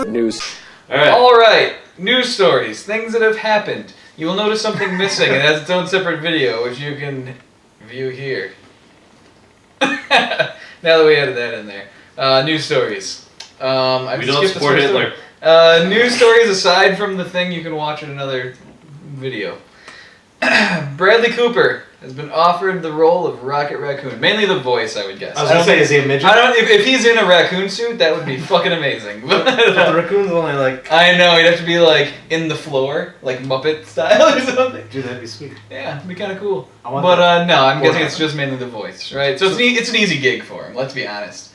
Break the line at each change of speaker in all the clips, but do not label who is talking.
News.
All right. News stories. Things that have happened. You will notice something missing. It has its own separate video, which you can view here. Now that we added that in there. News stories.
We don't support Hitler.
News stories aside from the thing you can watch in another video. Bradley Cooper has been offered the role of Rocket Raccoon. Mainly the voice, I would guess.
I was going to say, is he a midget?
If he's in a raccoon suit, that would be fucking amazing.
But the raccoon's only like...
I know, he'd have to be like in the floor, like Muppet style or something.
Dude, that'd be sweet.
Yeah, it'd be kind of cool.
No,
I'm guessing it's just mainly the voice, right? So it's an easy gig for him, let's be honest.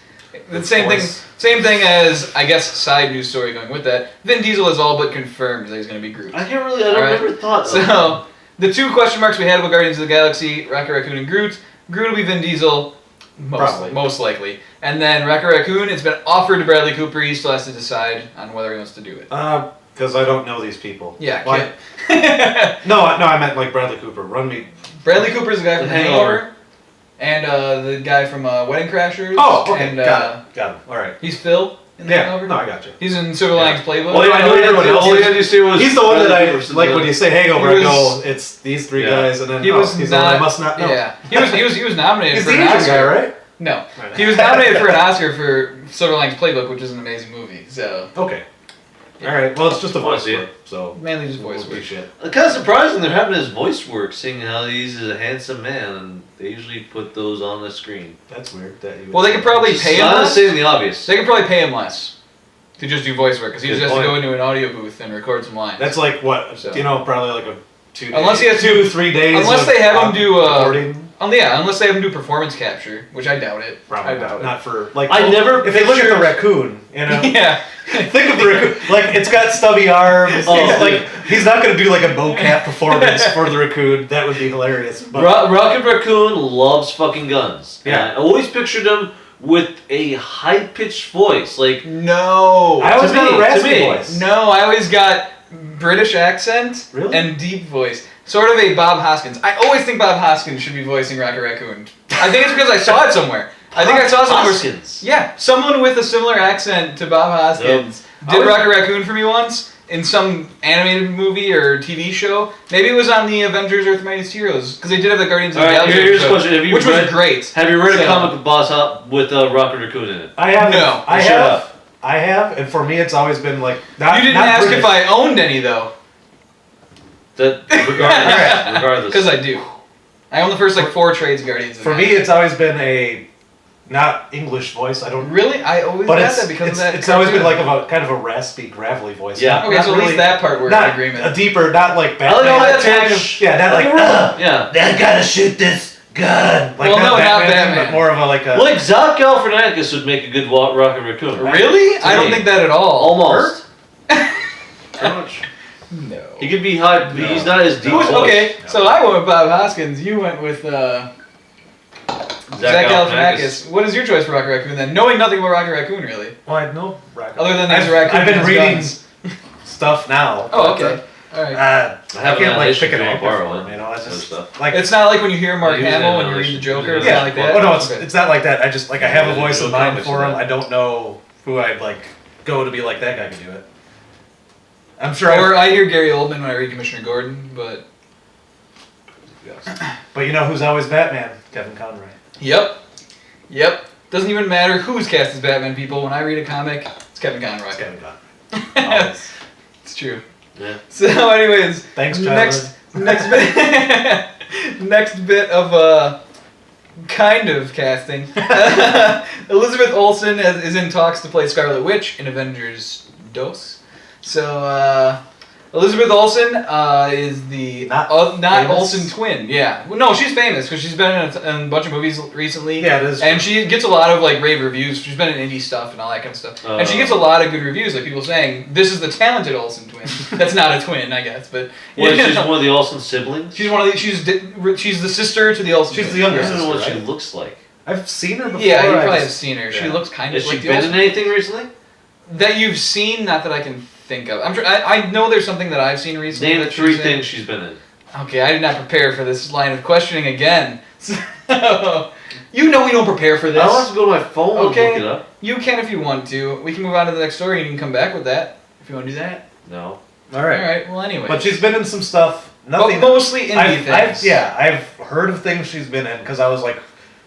The same thing as, I guess, side news story going with that. Vin Diesel is all but confirmed that he's going to be Groot.
I never thought so.
So, the two question marks we had with Guardians of the Galaxy, Rocket Raccoon and Groot. Groot will be Vin Diesel, most likely. And then Rocket Raccoon, it's been offered to Bradley Cooper. He still has to decide on whether he wants to do it.
Because I don't know these people.
Yeah,
No, I meant like Bradley Cooper.
Bradley Cooper's the guy from Hangover. And the guy from Wedding Crashers.
Oh, okay.
And,
got him. All right.
He's Phil in the Hangover.
No, I got you.
He's in Silver Linings Playbook.
Well, all you had to say was...
He's the one that I... Like, when you say Hangover, I go, it's these three guys, and then
he's
the one I must not know.
Yeah. He was nominated for an
Oscar.
He's the
guy, right?
No. He was nominated for an Oscar for Silver Linings Playbook, which is an amazing movie, so...
Okay. All right. Well, it's just a voice work, so...
Mainly just voice work.
Shit.
It's kind of surprising they're having his voice work, seeing how he's a handsome man, and they usually put those on the screen.
That's weird.
Well, they could probably pay him less.
Stating the obvious.
They could probably pay him less to just do voice work, because he just has to go into an audio booth and record some lines.
That's like what? So. Probably like a 2 days.
Unless he has
2-3 days.
Unless they have him do
recording.
Unless they have him do performance capture, which I doubt it.
Probably
I doubt it.
Not for like.
I never.
If you look at the raccoon,
Yeah.
Think of the raccoon. Like it's got stubby arms. Like he's not gonna do like a mocap performance for the raccoon. That would be hilarious. But
Rocket Raccoon loves fucking guns.
Yeah.
I always pictured him with a high pitched voice. Like
no.
I always got a raspy voice.
No, I always got British accent and deep voice. Sort of a Bob Hoskins. I always think Bob Hoskins should be voicing Rocket Raccoon. I think it's because I saw it somewhere. I think I saw somewhere.
Hoskins.
Yeah, someone with a similar accent to Bob Hoskins did Rocket Raccoon for me once in some animated movie or TV show. Maybe it was on the Avengers Earth Mightiest Heroes, because they did have the Guardians of the Galaxy
here's a question.
which was great.
Have you read a comic with Boss Up with Rocket Raccoon in it?
I have.
No.
I have, and for me, it's always been like.
You didn't ask if I owned any though.
Regardless.
Because I do. I own the first 4 trades Guardians of the Galaxy.
For me, it's always been a not English voice. I don't
really. I always got that because of that.
It's always been like a kind of a raspy, gravelly voice.
Yeah.
Okay, so at least that part we're in agreement.
A deeper, not like
Batman.
I gotta shoot this gun. Like
not Batman.
But more of a
like Zach Galifianakis would make a good Rocket Raccoon.
Really? I don't think that at all.
Almost.
Pretty much.
No.
He could be high, but he's not as deep.
Okay, so I went with Bob Hoskins. You went with Zach Galifianakis. What is your choice for Rocket Raccoon then? Knowing nothing about Rocket Raccoon, really.
Well, I know Rocket.
Other than there's a raccoon.
I've been reading stuff now.
Oh, okay. All right.
I can't pick an actor
borrow
for him, It's just
stuff.
like
it's not like when you hear Mark Hamill when you read the Joker. It's not like that.
Oh no, it's not like that. I just I have a voice in mind for him. I don't know who I'd go to be like that guy can do it. I'm sure.
Or I hear Gary Oldman when I read Commissioner Gordon, but.
But you know who's always Batman? Kevin Conroy.
Yep. Doesn't even matter who's cast as Batman, people. When I read a comic, it's Kevin Conroy.
It's Kevin Conroy.
It's true.
Yeah.
So, anyways,
thanks,
next bit of kind of casting. Elizabeth Olsen is in talks to play Scarlet Witch in Avengers Dos. So Elizabeth Olsen is the not Olsen twin. Yeah, well, no, she's famous because she's been in a bunch of movies recently.
Yeah, it is.
And she gets a lot of rave reviews. She's been in indie stuff and all that kind of stuff. And she gets a lot of good reviews, like people saying this is the talented Olsen twin. That's not a twin, I guess, but
she's one of the Olsen siblings.
She's one of the. She's the sister to the Olsen.
She's the younger sister.
I don't know what she looks like.
I've seen her before.
Yeah, you probably have seen her. Yeah. She looks kind of.
Has she been in anything recently?
That you've seen, not that I can think of. I know there's something that I've seen recently.
Name 3 things she's been in.
Okay, I did not prepare for this line of questioning again. So, You know we don't prepare for
I
this.
don't have to go to my phone
Okay.
and look it up.
You can if you want to. We can move on to the next story and you can come back with that if you want to do that.
No.
All right.
All right. Well, anyway.
But she's been in some stuff. Nothing.
But mostly indie things.
I've heard of things she's been in because I was like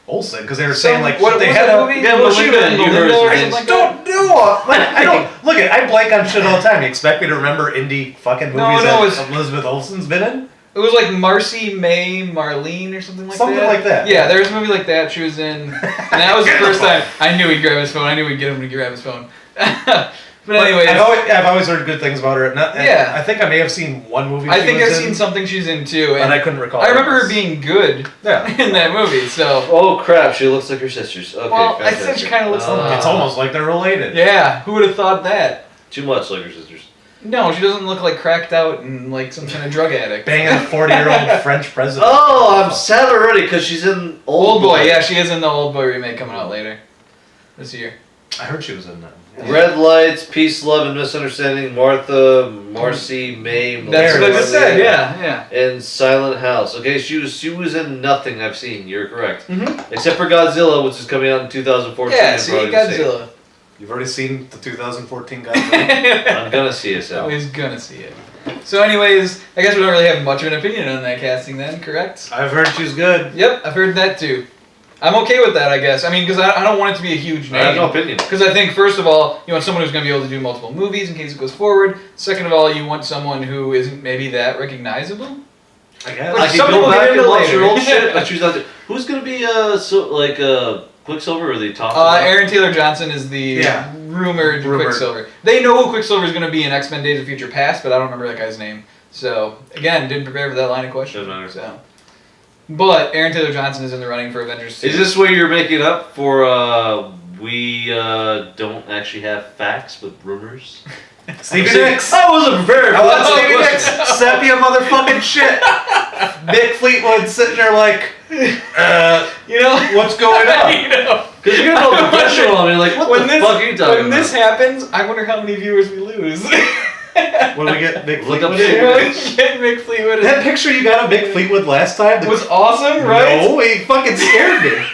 Olsen because they were
So,
saying like
what
they
was
had
that
a
movie?
Yeah, well, she
Melinda
been- you heard
Melinda or
her
something
names.
like
Don't
that?
do it. Like, I don't look at. I blank on shit all the time. You expect me to remember indie fucking movies
No,
that
it's-
Elizabeth Olsen's been in?
It was like Marcy May Marlene or something like that.
Something like that.
Yeah, there was a movie like that she was in. And that was the first time I knew he'd grab his phone. I knew we'd get him to grab his phone. But anyways,
I've always heard good things about her.
Yeah.
I think I may have seen one movie.
I
she
think
was
I've
in,
seen something she's in too.
but
And
I couldn't recall.
I remember
what it
her
was.
being good
Yeah.
in that movie. So,
Oh crap! She looks like her sisters. Okay,
well, I said
fantastic.
she kind of looks like.
It's almost like they're related.
Yeah, who would have thought that?
Too much like her sisters.
No, she doesn't look like cracked out and like some kind of drug addict.
Banging a 40-year-old French president.
Oh, I'm sad already because she's in
Old Boy, yeah, she is in the Old Boy remake coming out later this year.
I heard she was in that. Yeah.
Red Lights, Peace, Love, and Misunderstanding, Marcy, May,
That's what I just said. Yeah.
And Silent House. Okay, she was in nothing I've seen. You're correct,
Mm-hmm.
except for Godzilla, which is coming out in 2014.
Yeah,
I'm
see,
probably gonna see it.
Godzilla.
You've already seen the 2014 Godzilla?
I'm gonna see it. So.
Always gonna see it. So, anyways, I guess we don't really have much of an opinion on that casting then, correct?
I've heard she's good.
Yep, I've heard that too. I'm okay with that, I guess. I mean, because I don't want it to be a huge
I have no
name.
opinion.
Because I think, first of all, you want someone who's going to be able to do multiple movies in case it goes forward. Second of all, you want someone who isn't maybe that recognizable.
I guess.
Which
I can
some
go
people
back
get
and
into
watch your
later.
old shit, but she's not. Who's gonna be Quicksilver? Or they talk
Aaron Taylor Johnson is the rumored Quicksilver. They know who Quicksilver is going to be in X-Men Days of Future Past, but I don't remember that guy's name. So, again, didn't prepare for that line of question.
Doesn't matter.
So. But Aaron Taylor Johnson is in the running for Avengers 2.
Is this where you're making up for we don't actually have facts but rumors?
Stevie Nicks.
I wasn't prepared for
I want
that
Stevie
question.
Nicks. Sepia motherfucking shit. Mick Fleetwood sitting there like,
You know?
what's going on?
You know?
Because you're gonna go professional on me, like, what the fuck are you talking
when
about?
this happens, I wonder how many viewers we lose.
When we get Mick
Look up
Fleetwood
Stevie
in?
Nicks.
Get Mick Fleetwood.
That picture you got of Mick Fleetwood last time
was awesome, right?
No, he fucking scared me.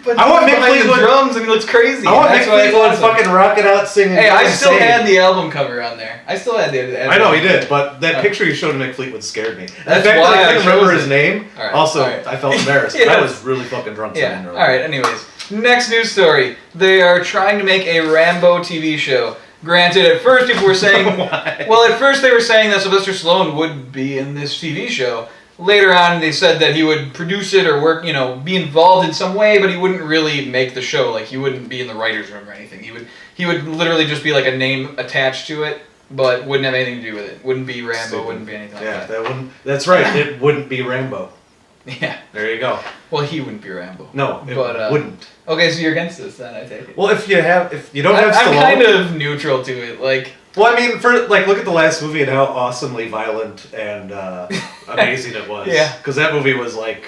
But
I want Mick
behind the
Fleetwood-
drums and he looks crazy.
I want Mick
That's why it's
Fleetwood
awesome.
fucking rocking out singing.
Hey, I still
Insane.
had the album cover on there. I still had the album.
I know he did, but that
Oh.
picture you showed of Mick Fleetwood scared me. In
That's
fact,
why
I
I
couldn't remember
chose
his
it.
name.
All right,
Also,
all right.
I felt embarrassed.
Yes.
I was really fucking drunk.
Yeah.
sitting
All
there.
right. Anyways, next news story. They are trying to make a Rambo TV show. Granted, at first people were saying,
Why?
well, at first they were saying that Sylvester Stallone would be in this TV show. Later on, they said that he would produce it or work, be involved in some way, but he wouldn't really make the show. Like he wouldn't be in the writers' room or anything. He would literally just be like a name attached to it, but wouldn't have anything to do with it. Wouldn't be Rambo.
Stupid.
Wouldn't be anything like
Yeah,
that.
that wouldn't. That's right. It wouldn't be Rambo.
Yeah.
There you go.
Well, he wouldn't be Rambo.
No, it
But,
wouldn't.
Okay, so you're against this then, I take it.
Well, if you don't have
I'm
Stallone.
kind of neutral to it. Like,
Well, I mean, look at the last movie and how awesomely violent and amazing it was.
Yeah.
Because that movie was like.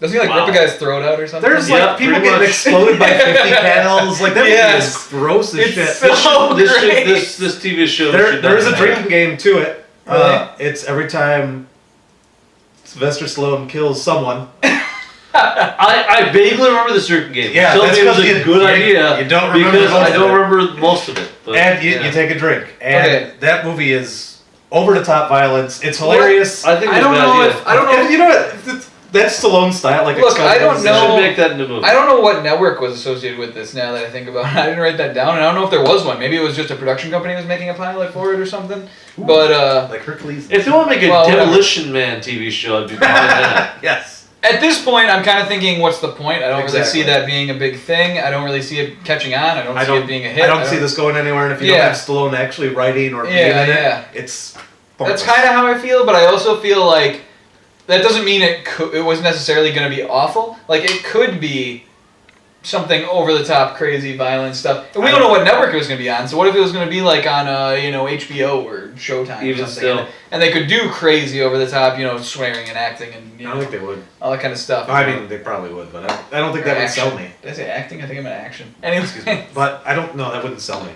doesn't he like
Wow.
rip a guy's throat out or something?
There's
Yeah,
like people
pretty
getting
much.
exploded by 50 panels. Like that
Yes.
movie is gross as
It's
shit.
so great.
This TV show.
There is a drinking game to it.
Really?
It's every time Sylvester Stallone kills someone.
I vaguely remember this drinking game.
Yeah,
Tell
that's
me it was
'cause
a
you-
good
you-
idea.
you don't remember
because
most
I
of
don't
it.
remember most of it. But,
And you
yeah.
take a drink. And
Okay.
that movie is over the top violence. It's hilarious.
I think it
I
was
don't
a bad
know
idea.
if I don't know.
You know what? That's Stallone's style. Like
Look, I don't
Expendables.
They
know-
should make that into a movie.
I don't know what network was associated with this. Now that I think about it, I didn't write that down, and I don't know if there was one. Maybe it was just a production company that was making a pilot for it or something.
Ooh.
But
Like Hercules.
If they want to make a
Well, whatever.
Demolition Man TV show, I'd be fine with that.
Yes.
at this point, I'm kind of thinking, what's the point? I don't really
Exactly.
see that being a big thing. I don't really see it catching on. I don't see it being a hit.
I don't see this going anywhere. And if you
Yeah.
don't have Stallone actually writing or being
Yeah,
in it,
yeah.
it's
That's
pointless.
kind of how I feel, but I also feel like that doesn't mean it was necessarily going to be awful. Like, it could be something over-the-top, crazy, violent stuff. And we don't know what network it was going to be on, so what if it was going to be, like, on, HBO or Showtime
Even
or something?
still.
And they could do crazy, over-the-top, swearing and acting and,
I don't think they would.
all that kind of stuff.
I mean, they probably would, but I don't think that would
Action.
sell me.
Did I say acting? I think I meant action. Anyway.
Excuse me. But I don't know. That wouldn't sell me.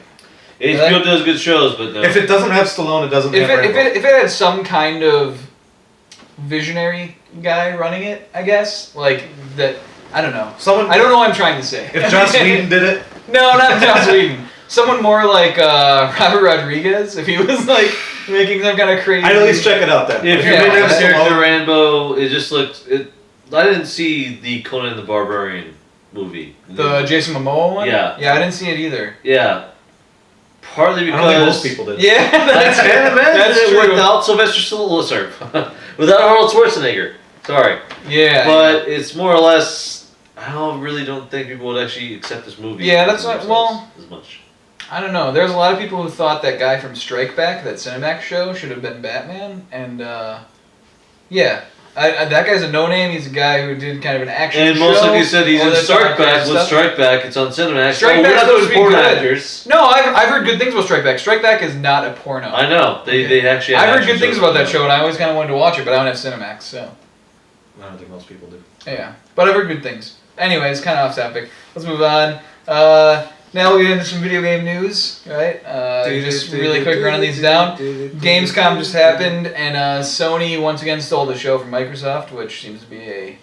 HBO does good shows, but no.
If it doesn't have Stallone, it doesn't
If
have
it, if,
Rambo.
it, if it had some kind of visionary guy running it, I guess. Like, that, I don't know.
Someone.
I don't know what I'm trying to say.
If Joss Whedon did it.
No, not Joss Whedon. Someone more like Robert Rodriguez, if he was like making some kind of crazy.
I'd at least check it out then.
If you
Yeah,
made that
that's
character Rambo, it just looked. I didn't see the Conan the Barbarian movie.
The Jason Momoa one?
Yeah.
Yeah, I didn't see it either.
Yeah. Partly because
I don't think most people did.
Yeah,
I can't imagine
that's
it
true.
without Sylvester Stallone. Sorry, without Arnold Schwarzenegger. Sorry,
Yeah.
but it's more or less. Really don't think people would actually accept this movie.
Yeah, that's what. Well,
as much.
I don't know. There's a lot of people who thought that guy from Strike Back, that Cinemax show, should have been Batman, and yeah, that guy's a no-name. He's a guy who did kind of an action
And
show.
most of you said he's
all
in
that
Strike
kind of
Back. With
stuff.
Strike Back, it's on Cinemax.
Strike
We're
Back's
not
supposed
those
to be
porn
good.
actors.
No, I've heard good things about Strike Back. Strike Back is not a porno.
I know they actually.
I've
have
heard good
action
things
shows
about that
now.
show, and I always kind of wanted to watch it, but I don't have Cinemax, so
I don't think most people do.
yeah. But I've heard good things. Anyways, kind of off topic. Let's move on. Now we'll get into some video game news, right? Just really quick running these down. Gamescom just happened, and Sony once again stole the show from Microsoft, which seems to be a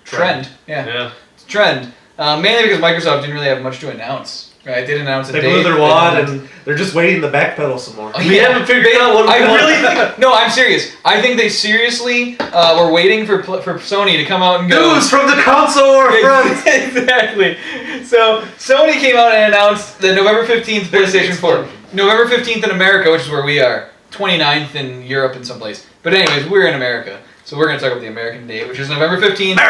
trend. Yeah,
Yeah.
it's a trend. Mainly because Microsoft didn't really have much to announce. Right? They didn't announce a
They
date.
blew their
They
wad
didn't-
and they're just waiting to backpedal some more.
Oh,
We
yeah.
haven't figured out what we
I
want.
really think. No, I'm serious. I think they seriously were waiting for Sony to come out and go.
News from the console war front!
Exactly. So Sony came out and announced that November 15th, PlayStation 4. November 15th in America, which is where we are. 29th in Europe and someplace. But anyways, we're in America. So we're going to talk about the American date, which is November 15th.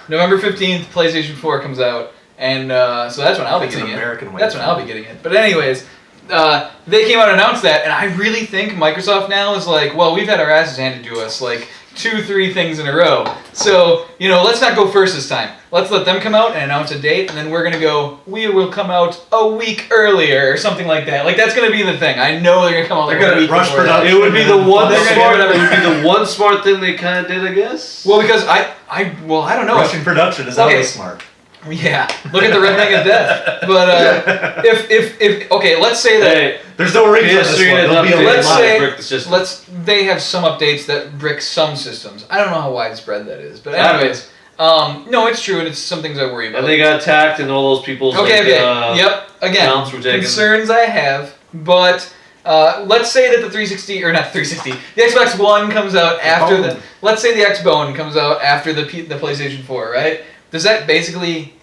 November 15th, PlayStation 4 comes out. And so that's when I'll be
That's an
getting
American
it.
way
That's
to
when
say
I'll be getting it. But anyways, they came out and announced that, and I really think Microsoft now is like, well, we've had our asses handed to us like 2-3 things in a row. So, let's not go first this time. Let's let them come out and announce a date, and then we're gonna go, we will come out a week earlier or something like that. Like that's gonna be the thing. I know they're gonna come out like
They're
a
gonna
week
rush
before that.
production.
It would be the one
They're gonna
smart.
do
It
whatever.
would be the one smart thing they kind of did, I guess.
Well, because I don't know.
Russian production is
Okay.
always smart.
Yeah, look at the red thing of death. But if okay, let's say that.
Hey,
There's no rings on this
PS3
one.
had
There'll be a
updates
let's
to
say-
brick the system.
they have some updates that brick some systems. I don't know how widespread that is, but
Yeah.
anyways, no, it's true, and it's some things I worry about.
And they got attacked, and all those people's
Okay.
accounts
Again,
were taken.
concerns I have, but let's say that the 360 or not 360, the Xbox One comes out after the. Let's say the Xbone comes out after the PlayStation 4, right? Does that basically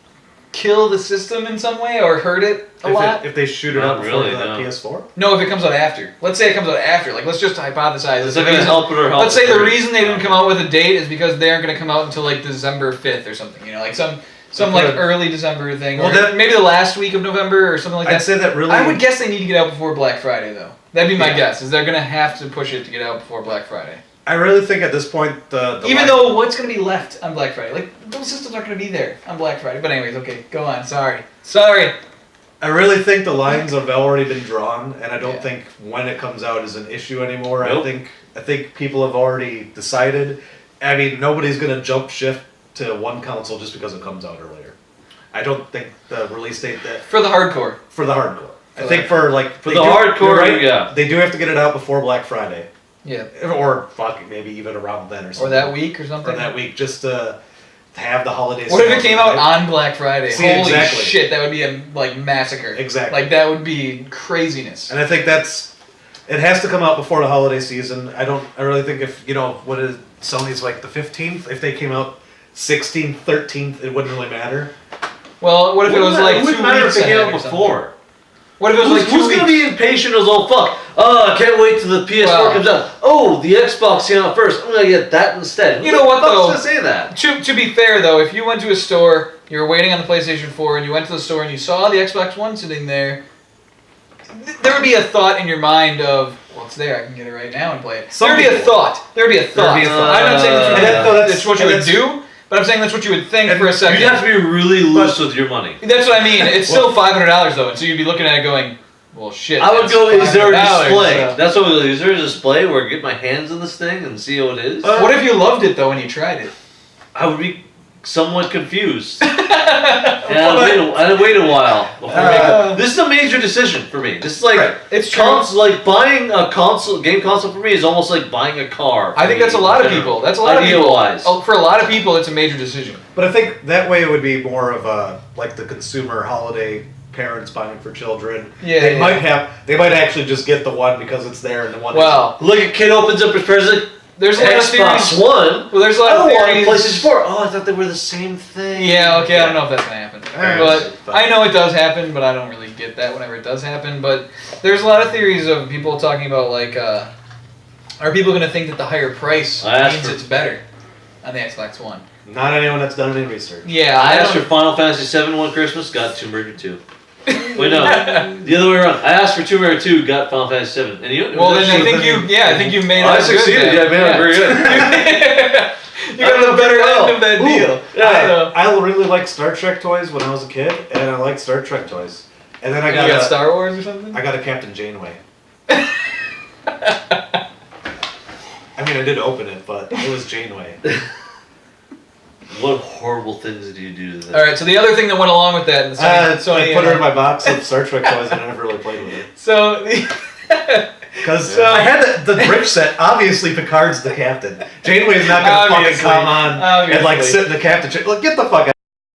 kill the system in some way or hurt it a lot?
If they shoot it
Not
out before
really,
the
no.
PS4?
No, if it comes out after. Let's say it comes out after. Like, let's just hypothesize.
Is
that
it
the
going to
reason-
help it or help?
Let's say
it
the
hurt?
reason they didn't come out with a date is because they aren't going to come out until like December 5th or something. Like some like
Okay.
early December thing,
Well,
or
that-
maybe the last week of November or something like
I'd
that.
say that really.
I would guess they need to get out before Black Friday though. That'd be my
Yeah.
guess. Is they're going to have to push it to get out before Black Friday.
I really think at this point the
Even
line-
though what's going to be left on Black Friday? Like those systems aren't going to be there on Black Friday. But anyways, okay, go on. Sorry.
I really think the lines have already been drawn, and I don't
Yeah.
think when it comes out is an issue anymore.
Nope.
I think people have already decided. I mean, nobody's gonna jump shift to one console just because it comes out earlier. I don't think the release date that
For the hardcore.
for the hardcore.
For
I think
the-
for like
For
they
the
do-
hardcore,
you're right,
yeah.
they do have to get it out before Black Friday,
Yeah.
or fuck, maybe even around then or
Or
something.
that week or something.
Or that week, just to have the holidays.
What if it came out on Black Friday?
See,
Holy
exactly.
shit, that would be a massacre.
Exactly.
Like that would be craziness.
And I think it has to come out before the holiday season. I really think if, what is Sony's like the 15th? If they came out 16th, 13th, it wouldn't really matter.
Well, what if it was like 2
wouldn't matter
weeks
if they came
ahead
out
or something?
before.
What if it was like 2
Who's
weeks?
gonna be impatient as all fuck? Oh, I can't wait till the PS4
Wow.
comes out. Oh, the Xbox came out first. I'm gonna get that instead.
You know what, though?
Who's gonna say that?
To be fair though, if you went to a store, you were waiting on the PlayStation 4, and you went to the store and you saw the Xbox One sitting there, there would be a thought in your mind of, well, it's there, I can get it right now and play it.
Some
There'd be a
people-
thought. There'd be a thought.
There'd be a thought.
I'm not saying that's what,
And
that-
that's what you would
and
do, but I'm saying that's what you would think
and
for a second.
You'd have to be really loose with your money.
That's what I mean. It's still $500 though, and so you'd be looking at it going, well, shit.
I would
that's
go, is there a
$500,
display?
so-
That's what is there a display where I get my hands on this thing and see how it is?
What if you loved it though and you tried it?
I would be somewhat confused. And I'd wait a while before making. This is a major decision for me. This is like
It's true.
like buying a game console for me is almost like buying a car.
I think that's a lot of people. That's a lot of people. Oh, for a lot of people, it's a major decision.
But I think that way it would be more of a like the consumer holiday. Parents buying for children.
Yeah,
they might actually just get the one because it's there and the one.
Well,
look, a kid opens up his present.
There's a lot of
Xbox
theories.
One.
Well, there's a lot of theories.
PlayStation 4. Oh, I thought they were the same thing.
Yeah, okay, I don't know if that's gonna happen. But I know it does happen, but I don't really get that whenever it does happen. But there's a lot of theories of people talking about like, are people gonna think that the higher price means it's better on the Xbox One?
Not anyone that's done any research.
Yeah,
I asked for Final Fantasy VII one Christmas, got Tomb Raider 2. Wait, no, the other way around. I asked for Tomb Raider 2, got Final Fantasy 7. And you?
Well, then I think you made.
I succeeded. Yeah, man, very good.
You got the better end of that deal.
Yeah, I really liked Star Trek toys when I was a kid, and I liked Star Trek toys. And then I got
Star Wars or something.
I got a Captain Janeway. I mean, I did open it, but it was Janeway.
What horrible things did you do to that?
All right, so the other thing that went along with that,
I put her in my box of Star Trek toys, and I never really played with it.
So,
because I had the bridge set. Obviously, Picard's the captain. Janeway's not gonna fucking come on and like sit in the captain chair. Like, get the fuck out!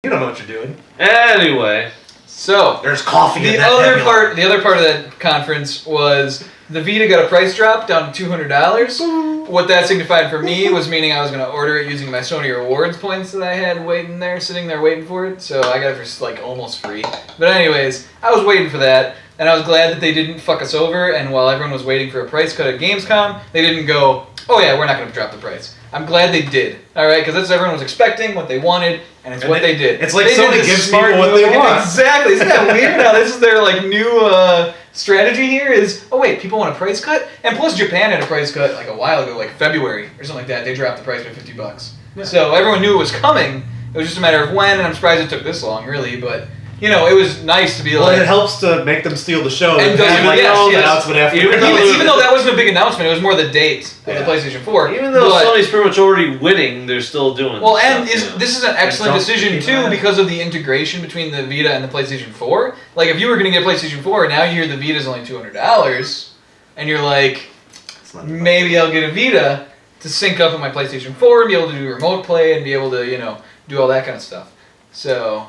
You don't know what you're doing.
Anyway,
so
there's coffee.
The other part of that conference was the Vita got a price drop down to $200. What that signified for me was meaning I was going to order it using my Sony Rewards points that I had sitting there waiting for it. So I got it for like almost free. But anyways, I was waiting for that, and I was glad that they didn't fuck us over. And while everyone was waiting for a price cut at Gamescom, they didn't go, "Oh yeah, we're not going to drop the price." I'm glad they did. All right, because that's what everyone was expecting, what they wanted, and it's what they did.
It's like
they
Sony gives people what they want.
Exactly. Isn't that weird? Now this is their like new strategy here is, oh wait, people want a price cut? And plus Japan had a price cut like a while ago, like February or something like that. They dropped the price by $50. Yeah. So everyone knew it was coming. It was just a matter of when, and I'm surprised it took this long, really, but you know, it was nice to be like...
Well, it helps to make them steal the show.
And
announcement after.
Even though that wasn't a big announcement, it was more the date of the PlayStation 4.
Even though Sony's pretty much already winning, they're still doing
well, and this is an excellent decision, too, because of the integration between the Vita and the PlayStation 4. Like, if you were going to get PlayStation 4, now you hear the Vita's only $200, and you're like, maybe I'll get a Vita to sync up with my PlayStation 4 and be able to do remote play and be able to, you know, do all that kind of stuff. So...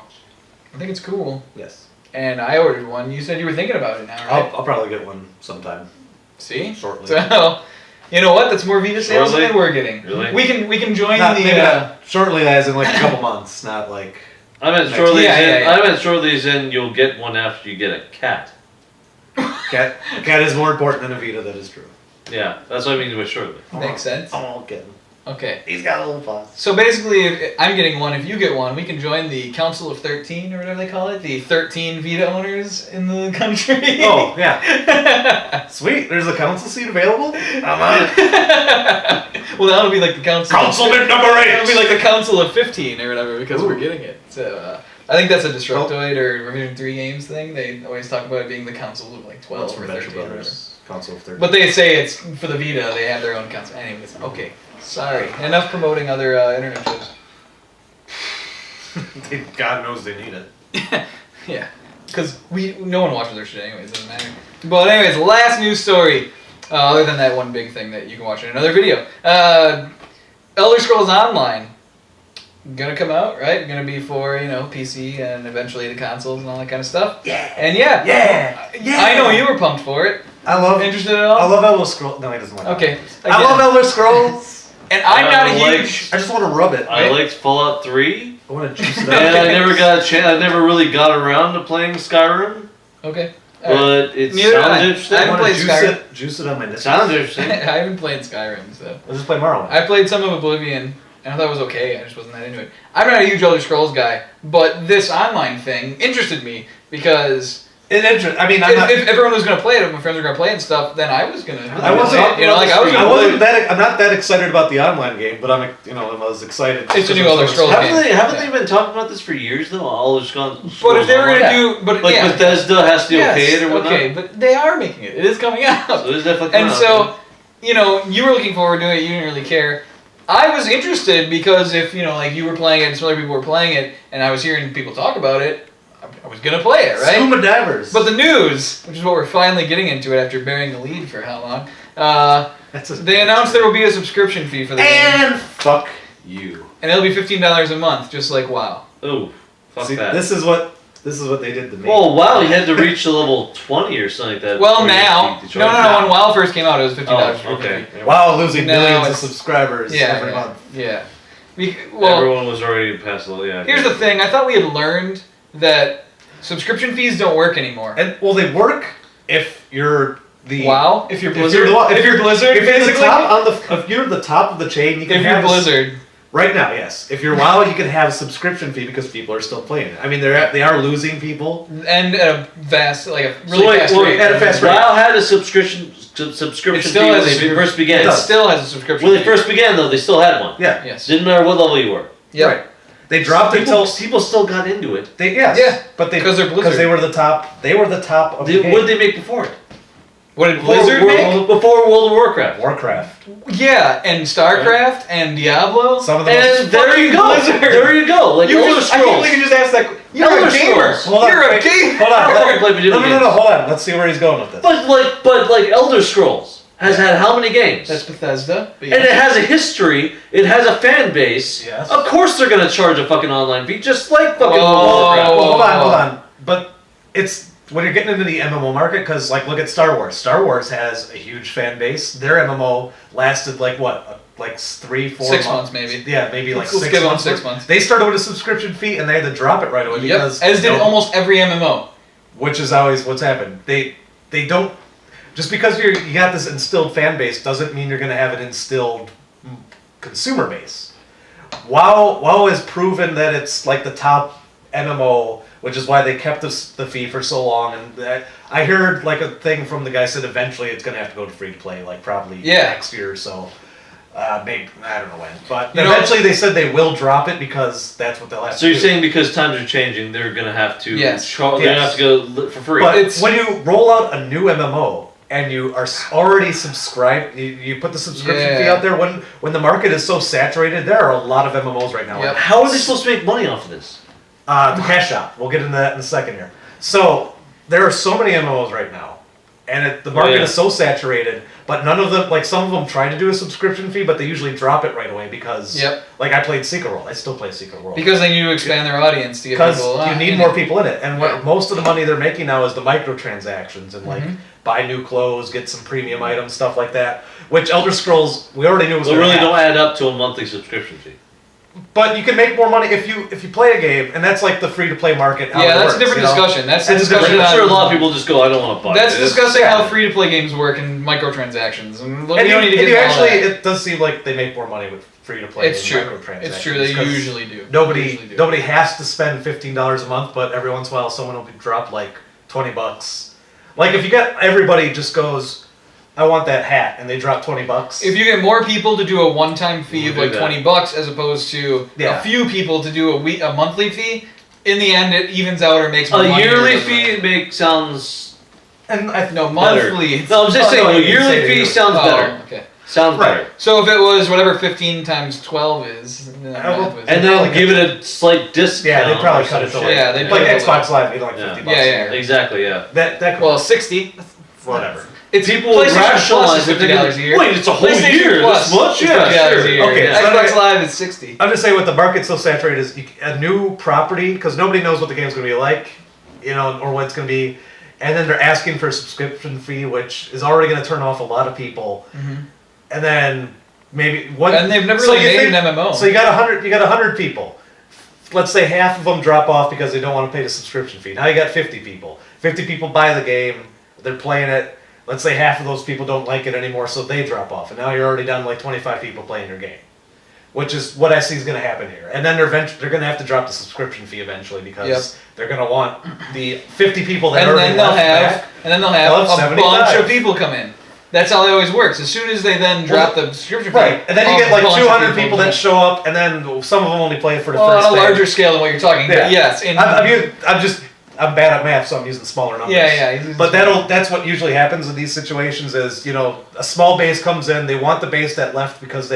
I think it's cool.
Yes.
And I ordered one. You said you were thinking about it now, right?
I'll probably get one sometime.
See?
Shortly.
So, you know what? That's more Vita sales than we're getting.
Really?
We can join
shortly as in like a couple months, not like...
I meant shortly I meant shortly as in you'll get one after you get a cat.
Cat is more important than a Vita, that is true.
Yeah, that's what I mean by shortly.
Makes sense.
I'll get him.
Okay.
He's got a little paws.
So basically, if I'm getting one. If you get one, we can join the Council of 13, or whatever they call it. The 13 Vita owners in the country.
Oh, yeah. Sweet. There's a council seat available? I'm on it.
Well, that'll be like the council.
Councilman number 8!
It'll be like the Council of 15 or whatever, because we're getting it. So I think that's a Destructoid or Revision 3 Games thing. They always talk about it being the Council of like 12 or 13 or whatever.
Council of 13.
But they say it's for the Vita. They have their own council. Anyways, okay. Sorry. Enough promoting other internet shows.
God knows they need it.
Yeah. Because no one watches their shit anyways. It doesn't matter. But anyways, last news story. Other than that one big thing that you can watch in another video. Elder Scrolls Online. Gonna come out, right? Gonna be for, you know, PC and eventually the consoles and all that kind of stuff.
Yeah.
And yeah. I know you were pumped for it. Interested at all?
I love Elder Scrolls. No, he doesn't want
Okay.
I love Elder Scrolls.
And I'm not a huge...
I just want to rub it.
I liked Fallout 3.
I want to juice it up.
And I never got a chance. I never really got around to playing Skyrim.
Okay.
But it sounds interesting.
I haven't played Skyrim.
Juice it on my nipples.
Sounds interesting.
I haven't played Skyrim, so...
Let's just play Morrowind.
I played some of Oblivion, and I thought it was okay. I just wasn't that into it. I'm not a huge Elder Scrolls guy, but this online thing interested me because...
I mean,
if everyone was gonna play it, if my friends were gonna play it and stuff, then I was gonna.
I wasn't.
You know, like I was.
I'm not that excited about the online game, but I was excited.
It's a new Elder Scrolls game.
Haven't they been talking about this for years though? Elder Scrolls.
But if they were gonna do,
Bethesda has to okay it or whatnot.
Okay, but they are making it. It is coming out.
So it is definitely coming
out. And so, you know, you were looking forward to it. You didn't really care. I was interested because if, like you were playing it and some other people were playing it, and I was hearing people talk about it, I was going to play it, right?
Scuba divers.
But the news, which is what we're finally getting into it after bearing the lead for how long, they announced there will be a subscription fee for the game.
And fuck you.
And it'll be $15 a month, just like WoW.
Oh, fuck that.
This is what they did to me.
Oh, wow, you had to reach the level 20 or something like that.
Well, now. No. When WoW first came out, it was $15.
Oh, okay.
WoW losing
Now
millions of
it's-
subscribers every month.
Yeah.
Everyone was already past the level, yeah.
Here's the thing. I thought we had learned that subscription fees don't work anymore.
And they work if you're the
WoW? If you're Blizzard?
If you're
Blizzard,
if you're
basically?
if you're the top of the chain, you can
If
have
you're Blizzard.
Right now, yes. If you're WoW, you can have a subscription fee because people are still playing it. I mean, they are losing people.
And at a fast, like a really fast rate.
At a fast rate.
WoW had a subscription fee when they first began.
It still has a subscription
When they first began, though, they still had one.
Yeah.
Yes.
Didn't matter what level you were.
Yep.
Right. They dropped it until
people still got into it.
Yeah.
But
because they're Blizzard.
Because they were the top. They were the top of the game.
What did they make before it?
What did Blizzard make?
Before World of Warcraft.
Warcraft.
Yeah, and StarCraft and Diablo.
Some of the
And there you go.
Blizzard.
There you go. Like Elder Scrolls.
I can't believe you just asked that. You're
Elder
a gamer.
Scrolls.
Hold on.
You're a gamer.
Hold on.
I don't play video games.
No. Hold on. Let's see where he's going with this.
But like Elder Scrolls has had how many games?
That's Bethesda.
And it has a history. It has a fan base.
Yes.
Of course they're gonna charge a fucking online fee, just like fucking World of
Whoa.
Warcraft.
Well, hold on. But it's when you're getting into the MMO market, because look at Star Wars. Star Wars has a huge fan base. Their MMO lasted like 3, 4
6 months maybe.
Yeah, maybe like
Let's
6
give them
months.
6 months.
They started with a subscription fee and they had to drop it right away because
As did almost every MMO.
which is always what's happened. They don't just because you got this instilled fan base doesn't mean you're going to have an instilled consumer base. WoW has proven that it's like the top MMO, which is why they kept the fee for so long. And I heard like a thing from the guy said eventually it's going to have to go to free to play, like probably next year or so. Maybe I don't know when, but eventually they said they will drop it because that's what they'll have to do.
So you're saying because times are changing, they're gonna have to
Yes.
they're gonna have to go for free.
But when you roll out a new MMO and you are already subscribed, you put the subscription fee out there. When the market is so saturated, there are a lot of MMOs right now.
Yep.
How are they supposed to make money off of this?
The cash shop. We'll get into that in a second here. So there are so many MMOs right now, and the market is so saturated. But none of them, like some of them, try to do a subscription fee, but they usually drop it right away because, like I played Secret World. I still play Secret World
because they need to expand their audience to get people.
Because you need more people in it, and what most of the money they're making now is the microtransactions and like buy new clothes, get some premium items, stuff like that. Which Elder Scrolls we already knew was.
They really don't add up to a monthly subscription fee.
But you can make more money if you play a game, and that's like the free to play market. How
that's
it
a different discussion. That's a discussion.
I'm sure a lot of people just go, I don't want to buy.
That's discussing how free to play games work and microtransactions. And
you don't need to get into all that. It does seem like they make more money with free to play.
It's true.
Microtransactions.
It's true. They usually do.
Nobody has to spend $15 a month, but every once in a while someone will drop like $20. Like if you get everybody just goes, I want that hat, and they drop $20.
If you get more people to do a one-time fee of like $20 as opposed to a few people to do a monthly fee, in the end it evens out or makes more money.
A yearly fee sounds
monthly.
No, I'm just saying a yearly fee sounds better.
Okay.
Sounds better.
So if it was whatever 15 times 12 is, then
and then give it a slight discount.
Yeah, they probably cut it to like Xbox Live, you like $50.
Yeah,
exactly. Yeah.
That
60.
Whatever.
It's
people rationalize it.
$50 a year.
Wait, it's a whole year. This much?
Yeah, sure.
Okay,
Xbox Live is 60.
I'm just saying, what the market's so saturated is a new property because nobody knows what the game's going to be like, or what it's going to be, and then they're asking for a subscription fee, which is already going to turn off a lot of people, and then maybe
and they've never really made an MMO.
So you got 100 people. Let's say half of them drop off because they don't want to pay the subscription fee. Now you got 50 people. 50 people buy the game. They're playing it. Let's say half of those people don't like it anymore, so they drop off. And now you're already down to like 25 people playing your game. Which is what I see is going to happen here. And then they're going to have to drop the subscription fee eventually because they're going to want the 50 people that already left back.
And then they'll have a bunch of people come in. That's how it always works. As soon as they then drop the subscription fee.
Right, and then you get like 200 people that show up, and then some of them only play it for the first
on a larger scale than what you're talking about. Yes.
I'm bad at math, so I'm using smaller numbers. But that's what usually happens in these situations is, a small base comes in, they want the base that left because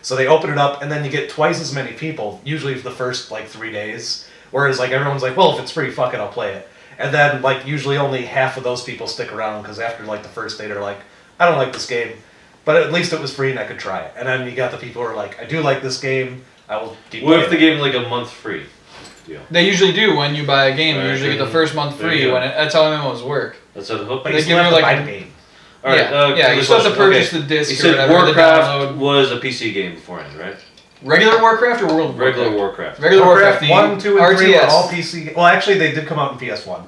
So they open it up, and then you get twice as many people, usually for the first, like, 3 days. Whereas, like, everyone's like, well, if it's free, fuck it, I'll play it. And then, like, usually only half of those people stick around, because after, like, the first day, they're like, I don't like this game. But at least it was free, and I could try it. And then you got the people who are like, I do like this game, I will keep
What if
playing
the
it.
game like a month free? Deal.
They usually do when you buy a game. You
Right,
usually get the first month
there you
free.
go.
That's how MMOs work.
That's how the hook.
But
they
you still
give
have
you,
to
like,
buy the game.
All right.
Yeah, you still have to purchase the disc
You
or
said
whatever. The
Warcraft
download.
was a PC game beforehand, right?
Regular Warcraft or World of
Regular
Warcraft?
Warcraft.
Regular Warcraft, the
1, 2, and 3 were
RTS.
all PC. Well, actually, they did come out in PS1.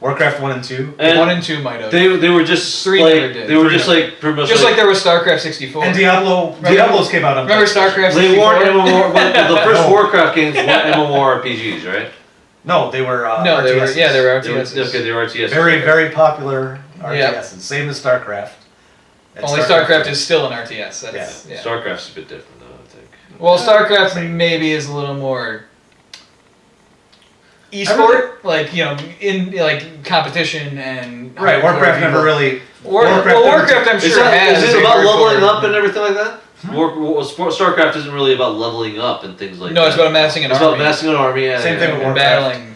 Warcraft 1 and 2.
And
1 and 2 might have.
they were just
3
like
never did.
they were
3
just
never
like pretty much
Just like there was StarCraft 64.
And Diablos came out on
Remember
PlayStation.
StarCraft 64?
they weren't MMO. But the first
No.
Warcraft games weren't MMORPGs, right?
No, they were
No, they were.
RTSs.
Yeah, they were
They were,
RTSs.
okay, they were RTS.
Very, very popular RTSs.
Yeah.
Same as StarCraft. And
Only StarCraft is still an RTS. That's, yeah.
StarCraft's a bit different, though. I think.
Well, StarCraft maybe is a little more esport, like in like competition and
Right, Warcraft never really...
Warcraft I'm sure has.
Is it
a
about
hardcore-
leveling up and everything like that? StarCraft isn't really about leveling up and things like that.
No, it's about amassing an
It's
army.
about amassing an army. Yeah,
Same thing with
and
Warcraft.
battling.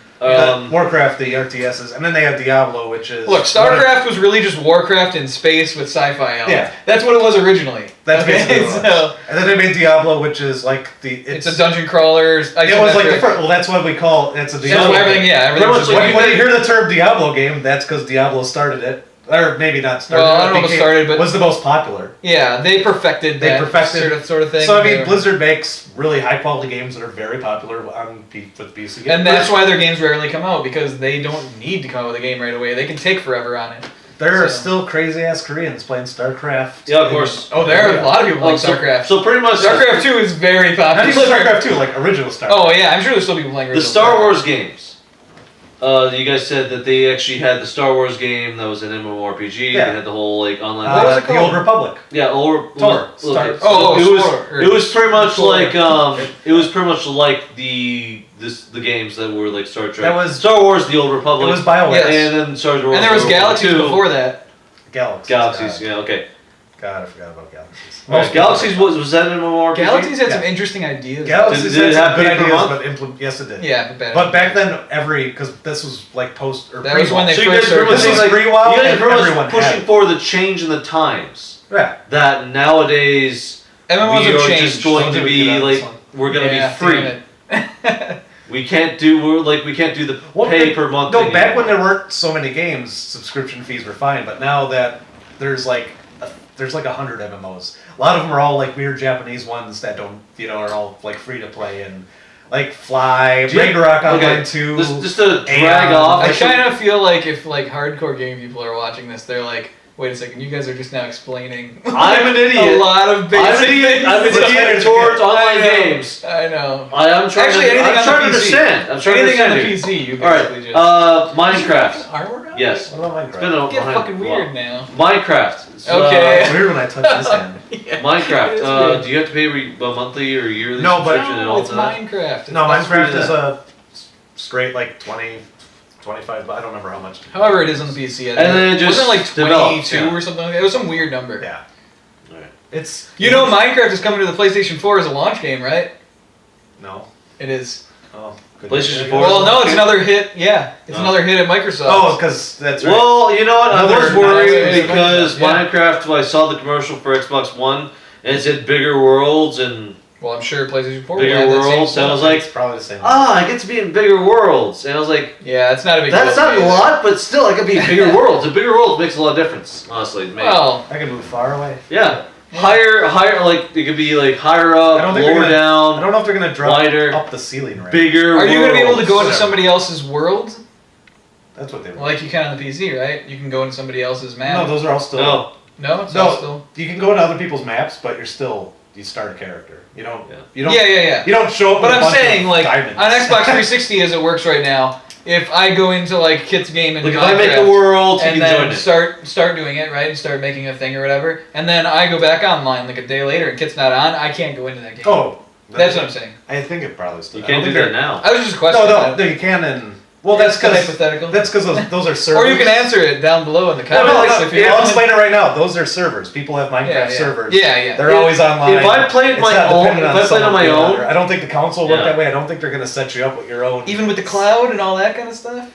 Warcraft, the RTSs, and then they have Diablo, which is...
Look, StarCraft was really just Warcraft in space with sci-fi elements.
Yeah.
That's what it was originally.
That's
okay?
basically what it was.
So
And then they made Diablo, which is like the...
it's a dungeon crawler.
It was like the first... Well, that's what we call... It's a
That's
Diablo
what everything,
game.
yeah. Everything's
Pretty much
just
like
When you hear the term Diablo game, that's because Diablo started it. Or maybe not started
Well,
it.
I don't know if it started, but-
was the most popular.
yeah, they perfected
They
that
perfected-
sort of thing.
So, I
They
mean,
were-
Blizzard makes really high-quality games that are very popular with PC games.
And that's why their games rarely come out, because they don't need to come out with a game right away. They can take forever on it.
There are
So-
still crazy-ass Koreans playing StarCraft.
Yeah, of course.
Oh, there are a lot of people playing StarCraft.
So pretty much
StarCraft 2 is very
Not
popular.
even StarCraft 2, like original StarCraft.
Oh, yeah, I'm sure there's still people playing
the
original
Star
StarCraft.
Wars games. You guys said that they actually had the Star Wars game that was an MMORPG.
Yeah.
They had the whole like online.
What was it
The
called?
Old Republic.
Yeah, or
Tor.
okay.
Oh,
it was
Spore, or
it was pretty much
Spore.
like it was pretty much like the games that were like Star Trek.
That was-
Star Wars: The Old Republic.
It was BioWare.
Yes.
and then Star Wars.
And there was
World War
Galaxies
II.
before that.
Galaxies.
Yeah, okay.
God, I forgot about Galaxies.
Alright, Galaxies was that an MMORPG?
Galaxies had some
Yeah.
interesting ideas.
Galaxies
Did it
had
have
some good
pay per
ideas,
month?
but yes, it did.
Yeah, but better.
But back then, because this was like post or
That was when they
So you guys
first
pretty much
started.
This was
like,
pre-WoW,
you guys are
and
pretty
everyone
much
had
pushing
it.
for the change in the times.
Yeah.
That nowadays
MMOs
we
have
are
changed.
just going
Don't
to
do it,
be
get out of this
like
one.
we're gonna
Yeah,
be free.
damn it.
We can't do the
Well,
pay per month.
No,
thing
back when
anymore.
there weren't so many games, subscription fees were fine. But now that there's like 100 MMOs, a lot of them are all like weird Japanese ones that don't, are all like free to play and like Fly,
Do you-
Ragnarok Online
okay,
2.
just to drag
Aeon.
off.
I kind of feel like if like hardcore game people are watching this, they're like, wait a second, you guys are just now explaining
I'm an
a
idiot.
lot of basic
I'm an idiot.
things.
I'm an idiot towards online games.
I know.
I'm trying
Actually,
to.
anything
I'm
on
trying to
the PC.
understand. I'm trying to
Anything on
understand.
the
here.
PC, you
All
basically
right. Minecraft.
Armor?
Yes.
What about
It's
Minecraft?
been a
Get
behind-
fucking weird
well,
now.
Minecraft.
Okay.
It's weird when I touch this hand.
Yeah.
Minecraft.
It is weird.
Do you have to pay a monthly or yearly
No, but-
subscription and
No,
all
it's
that?
Minecraft. It's
No,
not
Minecraft
free.
is a straight like 20, 25, but I don't remember how much.
However it is on the PC.
And then it just
wasn't it like
developed,
22
yeah.
or something like that. It was some weird number.
Yeah.
Alright.
It's...
You know Minecraft is coming to the PlayStation 4 as a launch game, right?
No.
It is.
Oh, good.
PlayStation 4?
Well, no, it's another hit. Yeah, it's
Oh.
another hit at Microsoft.
Oh, because that's right.
Well, you know what? I was
Another-
worried
Yeah.
because
Yeah.
Minecraft. When I saw the commercial for Xbox One, and it said bigger worlds and
Well, I'm sure PlayStation 4 will
bigger
have that same
worlds, and I
stuff.
was like,
it's probably the same.
I get to be in bigger worlds, and I was like,
Yeah, it's not a big
that's
deal
not
to
a
me.
lot, but still, I could be in bigger worlds. A bigger world makes a lot of difference, honestly. To me.
Well,
I can move far away.
Yeah. Higher, like it could be like higher
I
up,
don't think
lower
they're gonna- I
down,
don't know if they're gonna drop
wider,
up the ceiling right.
bigger.
are you going to be able to go into
worlds.
somebody else's world?
That's what they want.
Like you can on the PC, right? You can go into somebody else's map.
No, those are all still.
No,
No, it's all still.
No, you can go into other people's maps, but you start a character. You don't.
Yeah.
You don't.
Yeah.
You don't show up.
But
with a
I'm
bunch
saying,
of
like,
diamonds.
on Xbox 360 as it works right now, if I go into, like, Kit's game in
like if
Minecraft,
I make a world, you
and
can join
then
it.
start doing it, right, and start making a thing or whatever, and then I go back online, like, a day later, and Kit's not on, I can't go into that game.
Oh,
That's what I'm saying.
I think it probably still.
You
I don't
can't do
think
that now.
I was just questioning
No,
that.
you can in. Well, that's
It's kind of
because
hypothetical.
those are servers.
Or you can answer it down below in the
No,
comments.
no,
if you
I'll
want.
explain it right now. Those are servers. People have Minecraft servers.
Yeah.
They're always online.
If I played
It's
my
not
own,
dependent
if I played on
someone
my
being
own,
there. I don't think the console will work
Yeah.
that way. I don't think they're going to set you up with your own.
Even with the cloud and all that kind of stuff,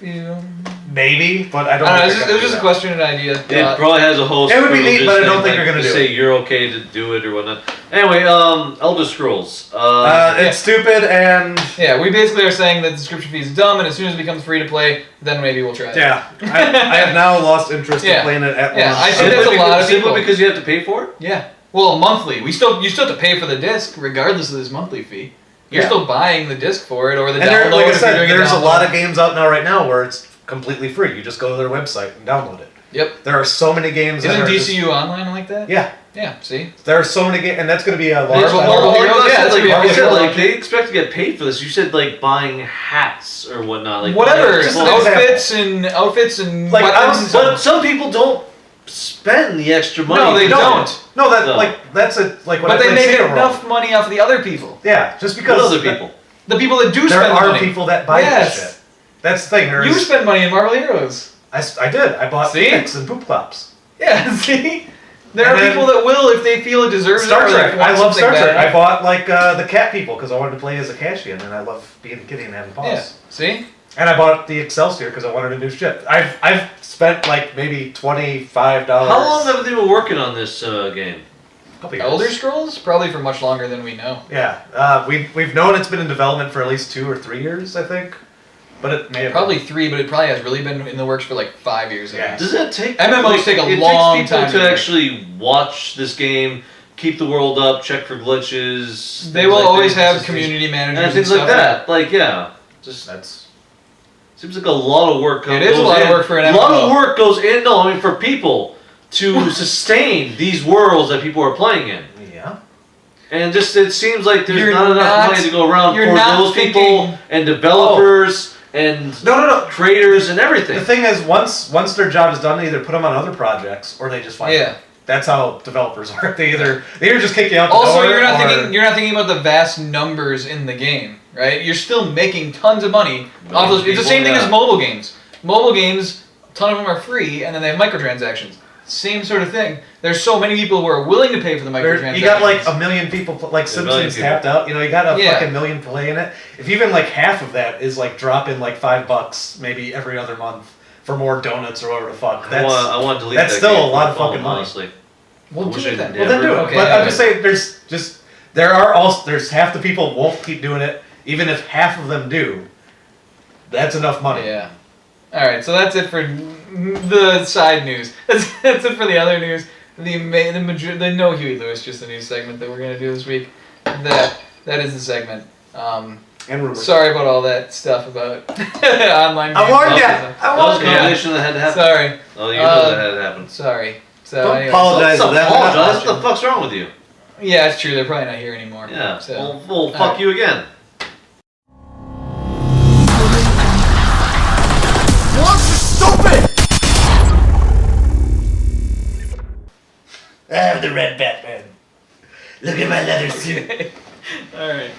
Maybe, but I don't.
I don't know.
think
It was just a question and idea.
it probably has a host.
It would be
who will
neat,
just
but I
say,
don't think
like,
they're gonna
just
do
say
it.
you're okay to do it or whatnot. Anyway, Elder Scrolls.
It's stupid, and
Yeah, we basically are saying that the subscription fee is dumb, and as soon as it becomes free to play, then maybe we'll try it.
yeah, I have now lost interest
Yeah.
in playing it at
Yeah,
launch.
I think that's a lot of people.
Simply because you have to pay for it.
Yeah. Well, monthly. You still have to pay for the disc regardless of this monthly fee. You're
Yeah.
still buying the disc for it or the
And
download.
like I
if you're
said,
doing
there's a
download.
lot of games out now right now where it's completely free. You just go to their website and download it.
Yep.
There are so many games. that
Isn't
are
DCU online like that?
Yeah,
Yeah. See.
there are so many games, and that's going to be a large.
Marvel
title.
Heroes? Yeah, that's gonna be a
you
big
said
deal.
like they expect to get paid for this. You said like buying hats or whatnot. Like
Whatever.
just an
Outfits and
Like,
weapons.
But some people don't spend the extra money.
No, they
to
don't.
do it.
No, that
No.
like that's a like when
But
I
they
played
make
Saints Row.
enough money off of the other people.
Yeah, just
What
because
other people?
The people that do
there
spend the
are
money.
people that buy
Yes.
this shit. That's the thing. There's,
You spend money in Marvel Heroes.
I did. I bought
See?
Phoenix and Poop Clops.
Yeah, see? There
And
are
then
people that will if they feel it deserves
Star
it. or
Trek.
they want
I love
something
Star Trek.
bad.
I bought like the cat people because I wanted to play as a Cashian, and I love being a kitty and having paws.
Yeah, see?
And I bought the Excelsior because I wanted a new ship. I've spent like maybe $25.
How long have they been working on this game?
Couple years.
Elder Scrolls? Probably for much longer than we know.
Yeah, we've known it's been in development for at least 2 or 3 years, I think. But it may have
Probably 3, but it probably has really been in the works for like 5 years. at
Yeah.
least.
Does that take
MMOs take a
it
long
takes people
time
to
to make.
actually watch this game, keep the world up, check for glitches.
They
things
will
like
always
that,
have
consistency,
community managers
and
and
things
stuff.
like that. Like just
That's
seems like a lot of work.
It is a lot of work for an
A lot
MMO.
of work goes in. No, I mean for people to sustain these worlds that people are playing in.
yeah.
And just it seems like there's
You're
not enough
not-
money to go around
you're
for
not
those people
thinking-
and developers and
No.
creators and everything.
The thing is, once their job is done, they either put them on other projects or they just fire
Yeah.
them. That's how developers work. They either just kick you out the
Also,
door.
you're not
or-
thinking about the vast numbers in the game, right? You're still making tons of money off those. It's the same thing
Yeah.
as mobile games. Mobile games, a ton of them are free, and then they have microtransactions. Same sort of thing. There's so many people who are willing to pay for the microtransactions.
You got like a million people, like
A million
Simpsons
people.
tapped out. You know, you got a
Yeah.
fucking million playing it. If even like half of that is like dropping like $5 maybe every other month for more donuts or whatever the fuck,
I want to delete
that's
that
still
game
a lot
from
of
my
fucking
phone,
money.
honestly.
Well,
Wish
do
I
it then.
did.
well then do it.
Okay,
But
yeah.
I'm just saying, there's half the people won't keep doing it. Even if half of them do, that's enough money.
Yeah. All right, so that's it for the side news. That's it for the other news. The No Huey Lewis, just the news segment that we're gonna do this week. That is the segment.
And rumors.
Sorry about all that stuff about online.
I
games.
warned ya.
That was a conversation that had to happen.
Sorry.
Oh, you know that had to happen.
Sorry. So
Don't
anyway.
apologize.
Don't
for that.
apologize. What the fuck's wrong with you?
Yeah, it's true. They're probably not here anymore.
Yeah.
So.
Well, fuck
Alright.
you again.
I have the red Batman. Look at my leather suit.
All right.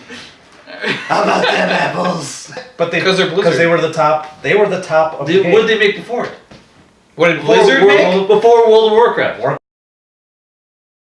How about them apples? But they
'Cause they're Blizzard.
because they were the top. They were the top of the game.
What did they make before it?
What did
Before
Blizzard make?
Before World of Warcraft.